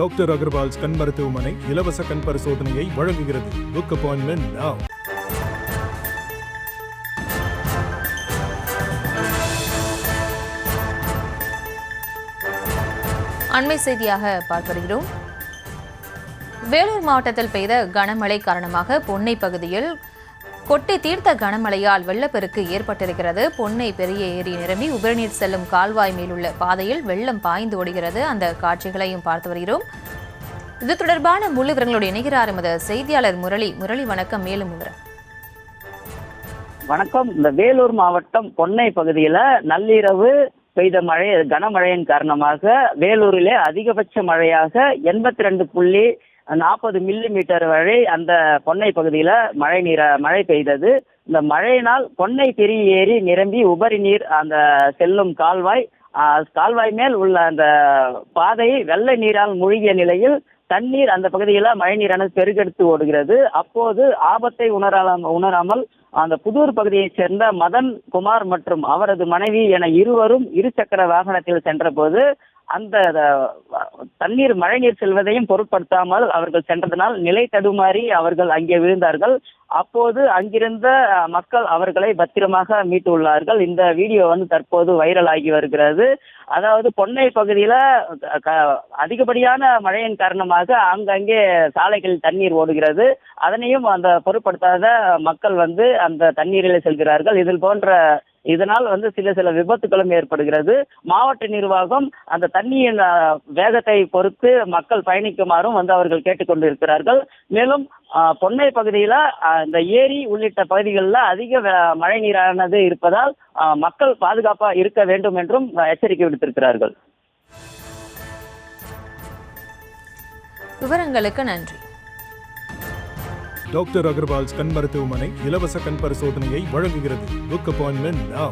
Doctor Agarwal's கண் மருத்துவமனை இலவச கண் பரிசோதனையை வழங்குகிறது. Book appointment now. அண்மை செய்தியாக பார்க்கிறோம். வேலூர் மாவட்டத்தில் பெய்த கனமழை காரணமாக பொன்னை பகுதியில் கொட்டி தீர்த்த கனமழையால் வெள்ளப்பெருக்கு ஏற்பட்டிருக்கிறது. பொன்னை பெரிய ஏரி நிரம்பி உபரிநீர் செல்லும் கால்வாய் மேலுள்ள பாதையில் வெள்ளம் பாய்ந்து ஓடுகிறது. அந்த காட்சிகளையும் பார்த்து வருகிறோம். இது தொடர்பான முழு விவரங்களோடு இணைகிறார் எமது செய்தியாளர் முரளி. வணக்கம். மேலும் விவரம். வணக்கம். இந்த வேலூர் மாவட்டம் பொன்னை பகுதியில நள்ளிரவு பெய்த மழை கனமழையின் காரணமாக வேலூரிலே அதிகபட்ச மழையாக 82.40 மில்லிமீட்டர் வரை அந்த பொன்னை பகுதியில மழை பெய்தது. இந்த மழையினால் பொன்னை பெரிய ஏரி நிரம்பி உபரி நீர் அந்த செல்லும் கால்வாய் மேல் உள்ள அந்த பாதையை வெள்ள நீரால் மூழ்கிய நிலையில் தண்ணீர் அந்த பகுதியில மழை நீரானது பெருகெடுத்து ஓடுகிறது. அப்போது ஆபத்தை உணராமல் அந்த புதூர் பகுதியைச் சேர்ந்த மதன் குமார் மற்றும் அவரது மனைவி என இருவரும் இருசக்கர வாகனத்தில் சென்றபோது அந்த தண்ணீர் மழைநீர் செல்வதையும் பொருட்படுத்தாமல் அவர்கள் சென்றதனால் நிலை தடுமாறி அவர்கள் அங்கே விழுந்தார்கள். அப்போது அங்கிருந்த மக்கள் அவர்களை பத்திரமாக மீட்டுள்ளார்கள். இந்த வீடியோ தற்போது வைரல் ஆகி வருகிறது. அதாவது பொன்னை பகுதியில அதிகப்படியான மழையின் காரணமாக அங்கங்கே சாலைகளில் தண்ணீர் ஓடுகிறது. அதனையும் அந்த பொருட்படுத்தாத மக்கள் அந்த தண்ணீரில் செல்கிறார்கள். இதனால் சில விபத்துகளும் ஏற்படுகிறது. மாவட்ட நிர்வாகம் அந்த தண்ணியின் வேகத்தை பொறுத்து மக்கள் பயணிக்குமாறும் அவர்கள் கேட்டுக்கொண்டிருக்கிறார்கள். மேலும் பொன்னை பகுதியில இந்த ஏரி உள்ளிட்ட பகுதிகளில் அதிக மழை நீரானது இருப்பதால் மக்கள் பாதுகாப்பா இருக்க வேண்டும் என்றும் எச்சரிக்கை விடுத்திருக்கிறார்கள். விவரங்களுக்கு நன்றி. டாக்டர் அகர்வால்ஸ் கண் மருத்துவமனை இலவச கண் பரிசோதனையை வழங்குகிறது. Book appointment now.